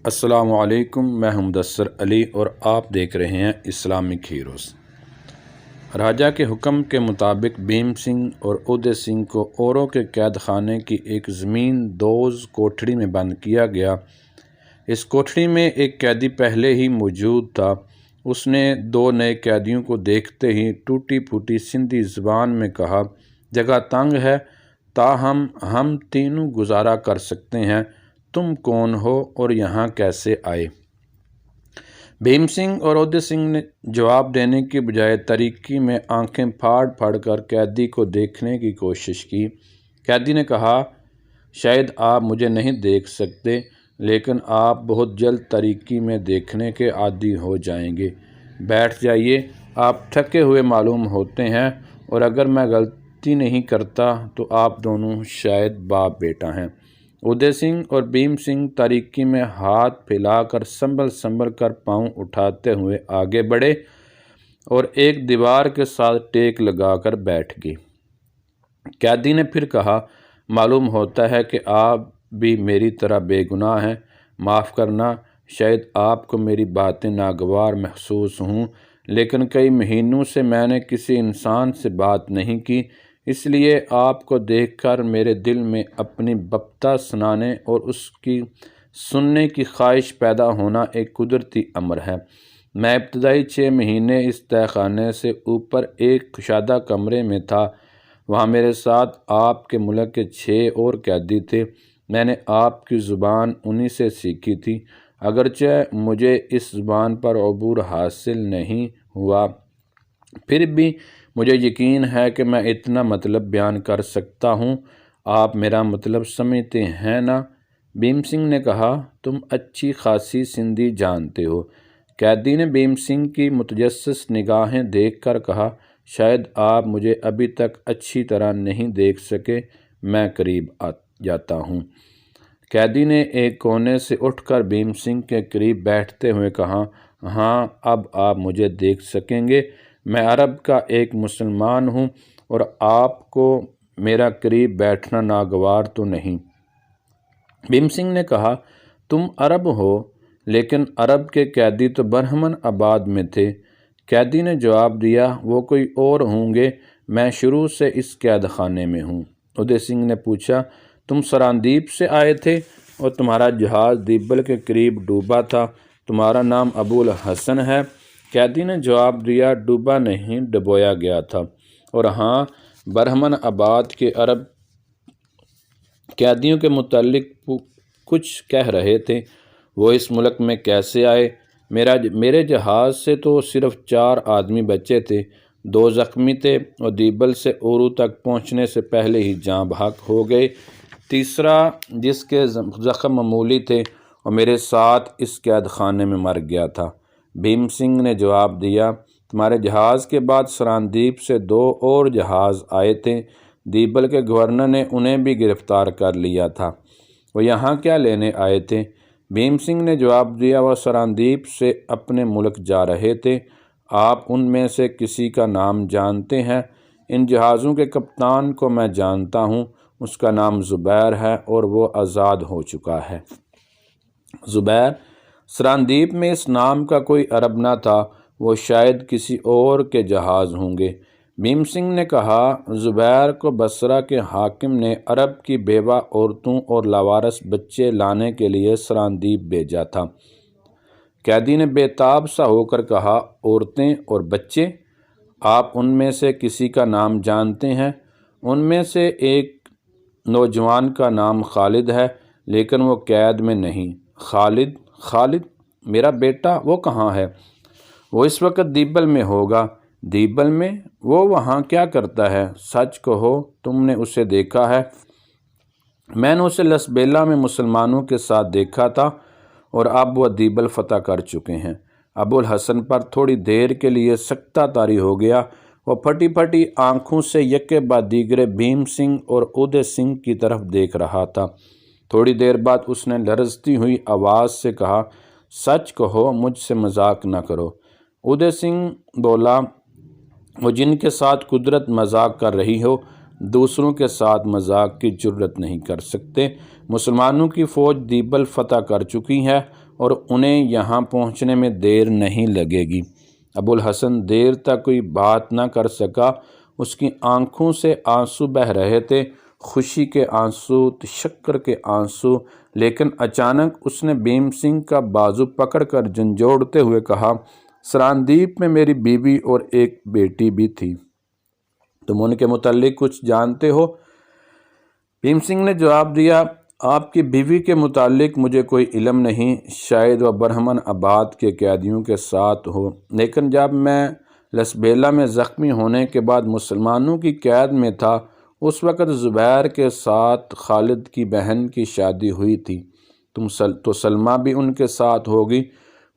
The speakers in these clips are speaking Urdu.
السلام علیکم، میں ہوں مدثر علی اور آپ دیکھ رہے ہیں اسلامک ہیروز۔ راجہ کے حکم کے مطابق بھیم سنگھ اور اودے سنگھ کو اوروں کے قید خانے کی ایک زمین دوز کوٹھڑی میں بند کیا گیا۔ اس کوٹھڑی میں ایک قیدی پہلے ہی موجود تھا۔ اس نے دو نئے قیدیوں کو دیکھتے ہی ٹوٹی پھوٹی سندھی زبان میں کہا، جگہ تنگ ہے، تاہم ہم تینوں گزارا کر سکتے ہیں، تم کون ہو اور یہاں کیسے آئے؟ بھیم سنگھ اور اودے سنگھ نے جواب دینے کی بجائے تاریکی میں آنکھیں پھاڑ پھاڑ کر قیدی کو دیکھنے کی کوشش کی۔ قیدی نے کہا، شاید آپ مجھے نہیں دیکھ سکتے، لیکن آپ بہت جلد تاریکی میں دیکھنے کے عادی ہو جائیں گے۔ بیٹھ جائیے، آپ تھکے ہوئے معلوم ہوتے ہیں، اور اگر میں غلطی نہیں کرتا تو آپ دونوں شاید باپ بیٹا ہیں۔ اودے سنگھ اور بھیم سنگھ تاریکی میں ہاتھ پھیلا کر سنبھل کر پاؤں اٹھاتے ہوئے آگے بڑھے اور ایک دیوار کے ساتھ ٹیک لگا کر بیٹھ گئے۔ قیدی نے پھر کہا، معلوم ہوتا ہے کہ آپ بھی میری طرح بے گناہ ہیں، معاف کرنا، شاید آپ کو میری باتیں ناگوار محسوس ہوں، لیکن کئی مہینوں سے میں نے کسی انسان سے بات نہیں کی، اس لیے آپ کو دیکھ کر میرے دل میں اپنی بپتا سنانے اور اس کی سننے کی خواہش پیدا ہونا ایک قدرتی امر ہے۔ میں ابتدائی 6 مہینے اس تہہ خانے سے اوپر ایک کشادہ کمرے میں تھا۔ وہاں میرے ساتھ آپ کے ملک کے 6 اور قیدی تھے۔ میں نے آپ کی زبان انہی سے سیکھی تھی، اگرچہ مجھے اس زبان پر عبور حاصل نہیں ہوا، پھر بھی مجھے یقین ہے کہ میں اتنا مطلب بیان کر سکتا ہوں۔ آپ میرا مطلب سمجھتے ہیں نا؟ بھیم سنگھ نے کہا، تم اچھی خاصی سندھی جانتے ہو۔ قیدی نے بھیم سنگھ کی متجسس نگاہیں دیکھ کر کہا، شاید آپ مجھے ابھی تک اچھی طرح نہیں دیکھ سکے، میں قریب جاتا ہوں۔ قیدی نے ایک کونے سے اٹھ کر بھیم سنگھ کے قریب بیٹھتے ہوئے کہا، ہاں، اب آپ مجھے دیکھ سکیں گے۔ میں عرب کا ایک مسلمان ہوں اور آپ کو میرا قریب بیٹھنا ناگوار تو نہیں؟ بھیم سنگھ نے کہا، تم عرب ہو، لیکن عرب کے قیدی تو برہمن آباد میں تھے۔ قیدی نے جواب دیا، وہ کوئی اور ہوں گے، میں شروع سے اس قید خانے میں ہوں۔ اودے سنگھ نے پوچھا، تم سراندیپ سے آئے تھے اور تمہارا جہاز دیبل کے قریب ڈوبا تھا، تمہارا نام ابو الحسن ہے؟ قیدی نے جواب دیا، ڈوبا نہیں، ڈبویا گیا تھا، اور ہاں، برہمن آباد کے عرب قیدیوں کے متعلق کچھ کہہ رہے تھے، وہ اس ملک میں کیسے آئے؟ میرے جہاز سے تو صرف 4 آدمی بچے تھے، 2 زخمی تھے اور دیبل سے اورو تک پہنچنے سے پہلے ہی جاں بحق ہو گئے، تیسرا جس کے زخم معمولی تھے اور میرے ساتھ اس قید خانے میں مر گیا تھا۔ بھیم سنگھ نے جواب دیا، تمہارے جہاز کے بعد سراندیپ سے 2 اور جہاز آئے تھے، دیبل کے گورنر نے انہیں بھی گرفتار کر لیا تھا، وہ یہاں کیا لینے آئے تھے؟ بھیم سنگھ نے جواب دیا، وہ سراندیپ سے اپنے ملک جا رہے تھے۔ آپ ان میں سے کسی کا نام جانتے ہیں؟ ان جہازوں کے کپتان کو میں جانتا ہوں، اس کا نام زبیر ہے اور وہ آزاد ہو چکا ہے۔ زبیر؟ سراندیپ میں اس نام کا کوئی عرب نہ تھا، وہ شاید کسی اور کے جہاز ہوں گے۔ بھیم سنگھ نے کہا، زبیر کو بصرہ کے حاکم نے عرب کی بیوہ عورتوں اور لاوارث بچے لانے کے لیے سراندیپ بھیجا تھا۔ قیدی نے بے تاب سا ہو کر کہا، عورتیں اور بچے؟ آپ ان میں سے کسی کا نام جانتے ہیں؟ ان میں سے ایک نوجوان کا نام خالد ہے، لیکن وہ قید میں نہیں۔ خالد میرا بیٹا، وہ کہاں ہے؟ وہ اس وقت دیبل میں ہوگا۔ دیبل میں؟ وہ وہاں کیا کرتا ہے؟ سچ کہو، تم نے اسے دیکھا ہے؟ میں نے اسے لسبیلا میں مسلمانوں کے ساتھ دیکھا تھا، اور اب وہ دیبل فتح کر چکے ہیں۔ ابو الحسن پر تھوڑی دیر کے لیے سکتہ طاری ہو گیا، وہ پھٹی پھٹی آنکھوں سے یکے بعد دیگرے بھیم سنگھ اور اودے سنگھ کی طرف دیکھ رہا تھا۔ تھوڑی دیر بعد اس نے لرزتی ہوئی آواز سے کہا، سچ کہو، مجھ سے مذاق نہ کرو۔ اودے سنگھ بولا، وہ جن کے ساتھ قدرت مذاق کر رہی ہو، دوسروں کے ساتھ مذاق کی جرات نہیں کر سکتے۔ مسلمانوں کی فوج دیبل فتح کر چکی ہے، اور انہیں یہاں پہنچنے میں دیر نہیں لگے گی۔ ابو الحسن دیر تک کوئی بات نہ کر سکا، اس کی آنکھوں سے آنسو بہہ رہے تھے، خوشی کے آنسو، تشکر کے آنسو، لیکن اچانک اس نے بھیم سنگھ کا بازو پکڑ کر جھنجھوڑتے ہوئے کہا، سراندیپ میں میری بیوی اور ایک بیٹی بھی تھی، تم ان کے متعلق کچھ جانتے ہو؟ بھیم سنگھ نے جواب دیا، آپ کی بیوی کے متعلق مجھے کوئی علم نہیں، شاید وہ برہمن آباد کے قیدیوں کے ساتھ ہو، لیکن جب میں لسبیلا میں زخمی ہونے کے بعد مسلمانوں کی قید میں تھا، اس وقت زبیر کے ساتھ خالد کی بہن کی شادی ہوئی تھی، تو سلمہ بھی ان کے ساتھ ہوگی؟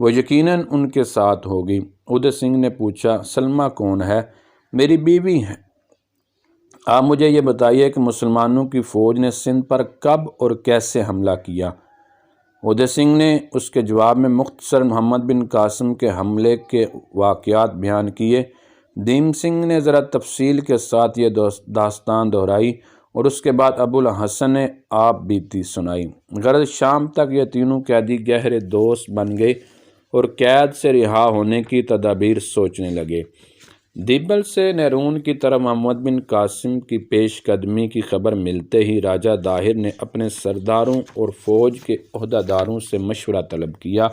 وہ یقیناً ان کے ساتھ ہوگی۔ ادے سنگھ نے پوچھا، سلمہ کون ہے؟ میری بیوی ہے۔ آپ مجھے یہ بتائیے کہ مسلمانوں کی فوج نے سندھ پر کب اور کیسے حملہ کیا؟ ادے سنگھ نے اس کے جواب میں مختصر محمد بن قاسم کے حملے کے واقعات بیان کیے۔ بھیم سنگھ نے ذرا تفصیل کے ساتھ یہ داستان دہرائی اور اس کے بعد ابو الحسن نے آپ بیتی سنائی۔ غرض شام تک یہ تینوں قیدی گہرے دوست بن گئے اور قید سے رہا ہونے کی تدابیر سوچنے لگے۔ دیبل سے نیرون کی طرف محمد بن قاسم کی پیش قدمی کی خبر ملتے ہی راجہ داہر نے اپنے سرداروں اور فوج کے عہدیداروں سے مشورہ طلب کیا۔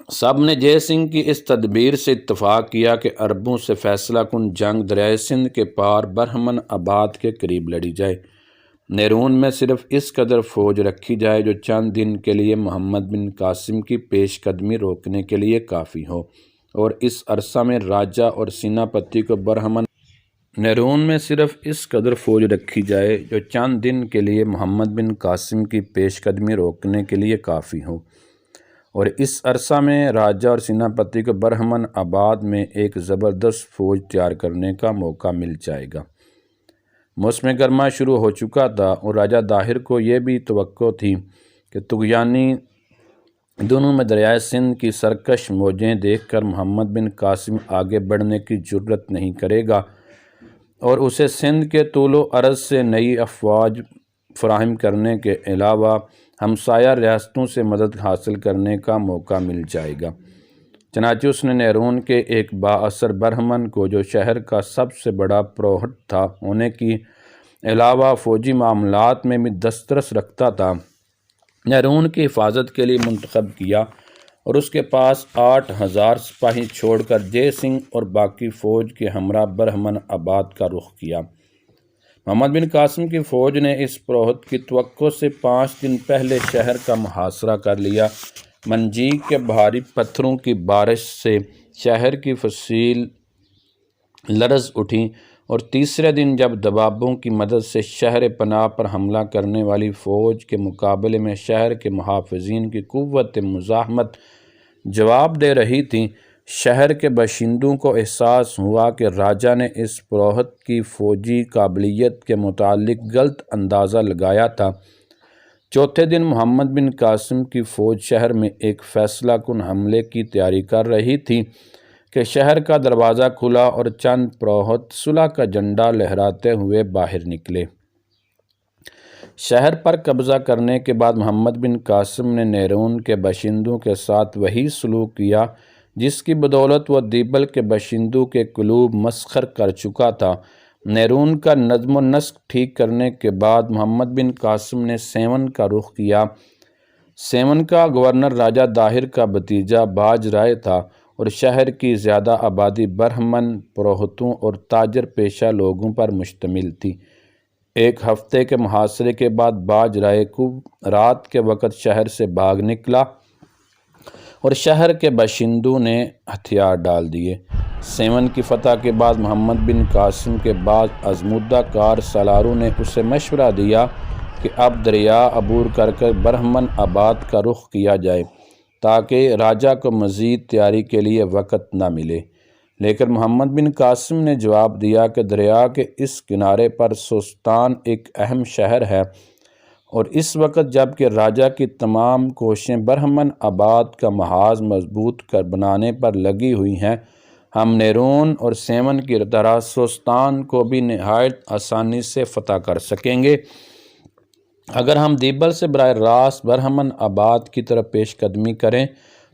سب نے جے سنگھ کی اس تدبیر سے اتفاق کیا کہ عربوں سے فیصلہ کن جنگ دریائے سندھ کے پار برہمن آباد کے قریب لڑی جائے۔ نیرون میں صرف اس قدر فوج رکھی جائے جو چند دن کے لیے محمد بن قاسم کی پیش قدمی روکنے کے لیے کافی ہو، اور اس عرصہ میں راجہ اور سیناپتی کو برہمن نیرون میں صرف اس قدر فوج رکھی جائے جو چند دن کے لیے محمد بن قاسم کی پیش قدمی روکنے کے لیے کافی ہو، اور اس عرصہ میں راجہ اور سیناپتی کو برہمن آباد میں ایک زبردست فوج تیار کرنے کا موقع مل جائے گا۔ موسم گرما شروع ہو چکا تھا اور راجہ داہر کو یہ بھی توقع تھی کہ طغیانی دونوں میں دریائے سندھ کی سرکش موجیں دیکھ کر محمد بن قاسم آگے بڑھنے کی جرت نہیں کرے گا اور اسے سندھ کے طول و عرض سے نئی افواج فراہم کرنے کے علاوہ ہمسایہ ریاستوں سے مدد حاصل کرنے کا موقع مل جائے گا۔ چنانچہ اس نے نیرون کے ایک بااثر برہمن کو، جو شہر کا سب سے بڑا پروہت تھا ہونے کی علاوہ فوجی معاملات میں بھی دسترس رکھتا تھا، نیرون کی حفاظت کے لیے منتخب کیا اور اس کے پاس 8000 سپاہی چھوڑ کر جے سنگھ اور باقی فوج کے ہمراہ برہمن آباد کا رخ کیا۔ محمد بن قاسم کی فوج نے اس پروہت کی توقع سے 5 دن پہلے شہر کا محاصرہ کر لیا۔ منجیک کے بھاری پتھروں کی بارش سے شہر کی فصیل لرز اٹھی اور تیسرے دن جب دبابوں کی مدد سے شہر پناہ پر حملہ کرنے والی فوج کے مقابلے میں شہر کے محافظین کی قوت مزاحمت جواب دے رہی تھی، شہر کے باشندوں کو احساس ہوا کہ راجہ نے اس پروہت کی فوجی قابلیت کے متعلق غلط اندازہ لگایا تھا۔ چوتھے دن محمد بن قاسم کی فوج شہر میں ایک فیصلہ کن حملے کی تیاری کر رہی تھی کہ شہر کا دروازہ کھلا اور چند پروہت صلح کا جھنڈا لہراتے ہوئے باہر نکلے۔ شہر پر قبضہ کرنے کے بعد محمد بن قاسم نے نیرون کے باشندوں کے ساتھ وہی سلوک کیا جس کی بدولت وہ دیبل کے باشندوں کے قلوب مسخر کر چکا تھا۔ نیرون کا نظم و نسق ٹھیک کرنے کے بعد محمد بن قاسم نے سیون کا رخ کیا۔ سیون کا گورنر راجہ داہر کا بھتیجا باج رائے تھا اور شہر کی زیادہ آبادی برہمن پروہتوں اور تاجر پیشہ لوگوں پر مشتمل تھی۔ ایک ہفتے کے محاصرے کے بعد باج رائے کو رات کے وقت شہر سے بھاگ نکلا اور شہر کے باشندوں نے ہتھیار ڈال دیے۔ سیون کی فتح کے بعد محمد بن قاسم کے بعد آزمودہ کار سالاروں نے اسے مشورہ دیا کہ اب دریا عبور کر کر برہمن آباد کا رخ کیا جائے تاکہ راجہ کو مزید تیاری کے لیے وقت نہ ملے، لیکن محمد بن قاسم نے جواب دیا کہ دریا کے اس کنارے پر سوستان ایک اہم شہر ہے اور اس وقت جب کہ راجہ کی تمام کوششیں برہمن آباد کا محاذ مضبوط کر بنانے پر لگی ہوئی ہیں، ہم نیرون اور سیون کی طرح سوستان کو بھی نہایت آسانی سے فتح کر سکیں گے۔ اگر ہم دیبل سے براہ راست برہمن آباد کی طرف پیش قدمی کریں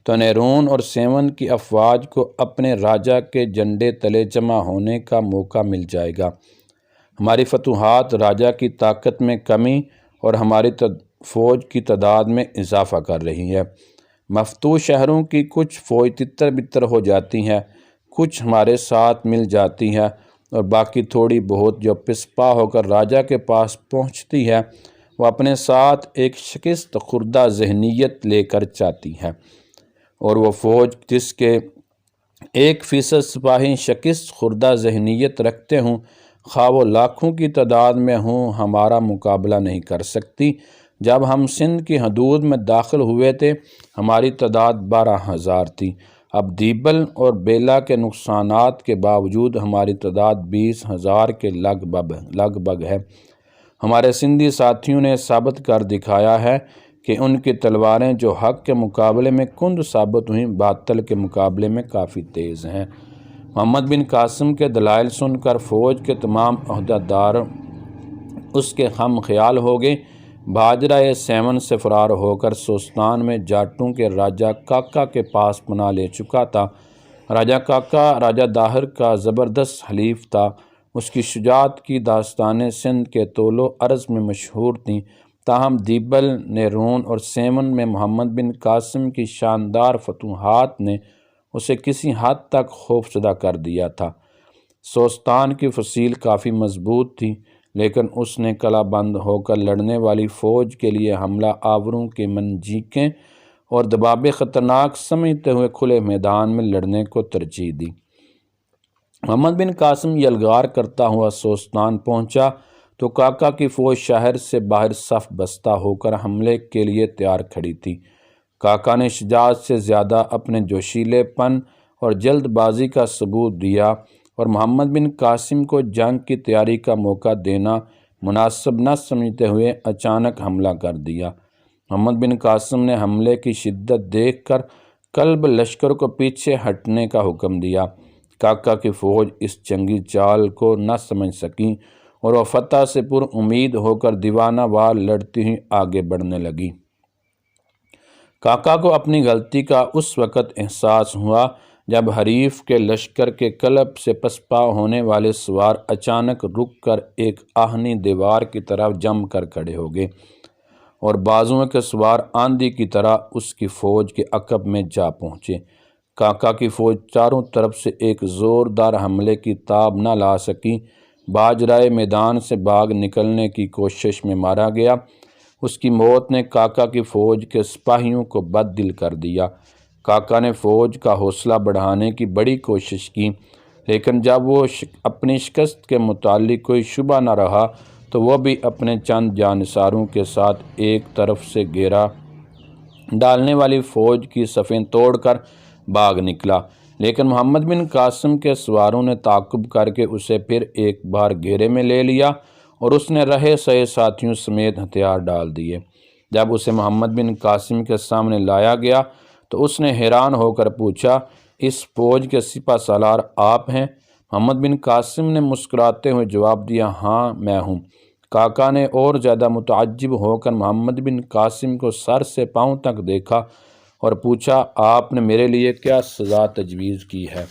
تو نیرون اور سیون کی افواج کو اپنے راجہ کے جھنڈے تلے جمع ہونے کا موقع مل جائے گا۔ ہماری فتوحات راجہ کی طاقت میں کمی اور ہماری فوج کی تعداد میں اضافہ کر رہی ہے۔ مفتوح شہروں کی کچھ فوج تتر بتر ہو جاتی ہے، کچھ ہمارے ساتھ مل جاتی ہے، اور باقی تھوڑی بہت جو پسپا ہو کر راجہ کے پاس پہنچتی ہے وہ اپنے ساتھ ایک شکست خوردہ ذہنیت لے کر جاتی ہے، اور وہ فوج جس کے 1% سپاہی شکست خوردہ ذہنیت رکھتے ہوں، خواہ وہ لاکھوں کی تعداد میں ہوں، ہمارا مقابلہ نہیں کر سکتی۔ جب ہم سندھ کی حدود میں داخل ہوئے تھے ہماری تعداد 12,000 تھی، اب دیبل اور بیلا کے نقصانات کے باوجود ہماری تعداد 20,000 کے لگ بھگ ہے۔ ہمارے سندھی ساتھیوں نے ثابت کر دکھایا ہے کہ ان کی تلواریں جو حق کے مقابلے میں کند ثابت ہوئیں باطل کے مقابلے میں کافی تیز ہیں۔ محمد بن قاسم کے دلائل سن کر فوج کے تمام عہدیدار اس کے خم خیال ہو گئے۔ باجرہ سیون سے فرار ہو کر سوستان میں جاٹوں کے راجہ کاکا کے پاس پناہ لے چکا تھا۔ راجہ کاکا راجہ داہر کا زبردست حلیف تھا۔ اس کی شجاعت کی داستانیں سندھ کے طول و عرض میں مشہور تھیں، تاہم دیبل، نیرون اور سیون میں محمد بن قاسم کی شاندار فتوحات نے اسے کسی حد تک خوفزدہ کر دیا تھا۔ سوستان کی فصیل کافی مضبوط تھی، لیکن اس نے قلعہ بند ہو کر لڑنے والی فوج کے لیے حملہ آوروں کے منجنیقیں اور دبابے خطرناک سمجھتے ہوئے کھلے میدان میں لڑنے کو ترجیح دی۔ محمد بن قاسم یلغار کرتا ہوا سوستان پہنچا تو کاکا کی فوج شہر سے باہر صف بستہ ہو کر حملے کے لیے تیار کھڑی تھی۔ کاکا نے شجاعت سے زیادہ اپنے جوشیلے پن اور جلد بازی کا ثبوت دیا، اور محمد بن قاسم کو جنگ کی تیاری کا موقع دینا مناسب نہ سمجھتے ہوئے اچانک حملہ کر دیا۔ محمد بن قاسم نے حملے کی شدت دیکھ کر کلب لشکر کو پیچھے ہٹنے کا حکم دیا۔ کاکا کی فوج اس جنگی چال کو نہ سمجھ سکی اور وہ فتح سے پر امید ہو کر دیوانہ وار لڑتی ہوئی آگے بڑھنے لگی۔ کاکا کو اپنی غلطی کا اس وقت احساس ہوا جب حریف کے لشکر کے قلب سے پسپا ہونے والے سوار اچانک رک کر ایک آہنی دیوار کی طرف جم کر کھڑے ہو گئے، اور بازوؤں کے سوار آندھی کی طرح اس کی فوج کے عقب میں جا پہنچے۔ کاکا کی فوج چاروں طرف سے ایک زوردار حملے کی تاب نہ لا سکی۔ باجرائے میدان سے بھاگ نکلنے کی کوشش میں مارا گیا۔ اس کی موت نے کاکا کی فوج کے سپاہیوں کو بد دل کر دیا۔ کاکا نے فوج کا حوصلہ بڑھانے کی بڑی کوشش کی، لیکن جب وہ اپنی شکست کے متعلق کوئی شبہ نہ رہا تو وہ بھی اپنے چند جانثاروں کے ساتھ ایک طرف سے گھیرا ڈالنے والی فوج کی صفیں توڑ کر بھاگ نکلا، لیکن محمد بن قاسم کے سواروں نے تعاقب کر کے اسے پھر ایک بار گھیرے میں لے لیا اور اس نے رہے سہے ساتھیوں سمیت ہتھیار ڈال دیے۔ جب اسے محمد بن قاسم کے سامنے لایا گیا تو اس نے حیران ہو کر پوچھا، اس فوج کے سپہ سالار آپ ہیں؟ محمد بن قاسم نے مسکراتے ہوئے جواب دیا، ہاں میں ہوں۔ کاکا نے اور زیادہ متعجب ہو کر محمد بن قاسم کو سر سے پاؤں تک دیکھا اور پوچھا، آپ نے میرے لیے کیا سزا تجویز کی ہے؟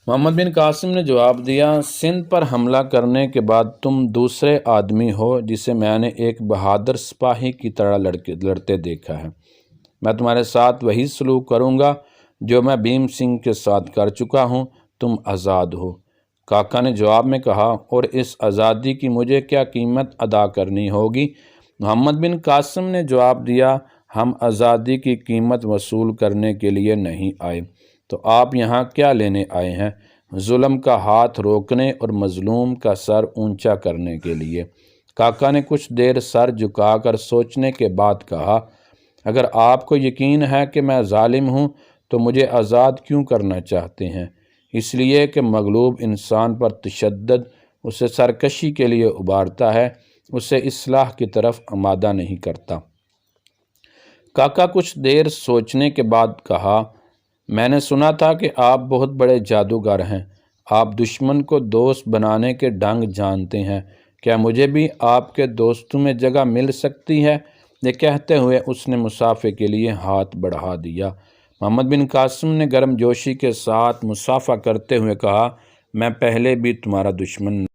محمد بن قاسم نے جواب دیا، سندھ پر حملہ کرنے کے بعد تم دوسرے آدمی ہو جسے میں نے ایک بہادر سپاہی کی طرح لڑتے دیکھا ہے۔ میں تمہارے ساتھ وہی سلوک کروں گا جو میں بھیم سنگھ کے ساتھ کر چکا ہوں، تم آزاد ہو۔ کاکا نے جواب میں کہا، اور اس آزادی کی مجھے کیا قیمت ادا کرنی ہوگی؟ محمد بن قاسم نے جواب دیا، ہم آزادی کی قیمت وصول کرنے کے لیے نہیں آئے، تو آپ یہاں کیا لینے آئے ہیں؟ ظلم کا ہاتھ روکنے اور مظلوم کا سر اونچا کرنے کے لیے۔ کاکا نے کچھ دیر سر جھکا کر سوچنے کے بعد کہا، اگر آپ کو یقین ہے کہ میں ظالم ہوں تو مجھے آزاد کیوں کرنا چاہتے ہیں؟ اس لیے کہ مغلوب انسان پر تشدد اسے سرکشی کے لیے ابھارتا ہے، اسے اصلاح کی طرف آمادہ نہیں کرتا۔ کاکا کچھ دیر سوچنے کے بعد کہا، میں نے سنا تھا کہ آپ بہت بڑے جادوگر ہیں، آپ دشمن کو دوست بنانے کے ڈھنگ جانتے ہیں، کیا مجھے بھی آپ کے دوستوں میں جگہ مل سکتی ہے؟ یہ کہتے ہوئے اس نے مسافے کے لیے ہاتھ بڑھا دیا۔ محمد بن قاسم نے گرم جوشی کے ساتھ مصافحہ کرتے ہوئے کہا، میں پہلے بھی تمہارا دشمن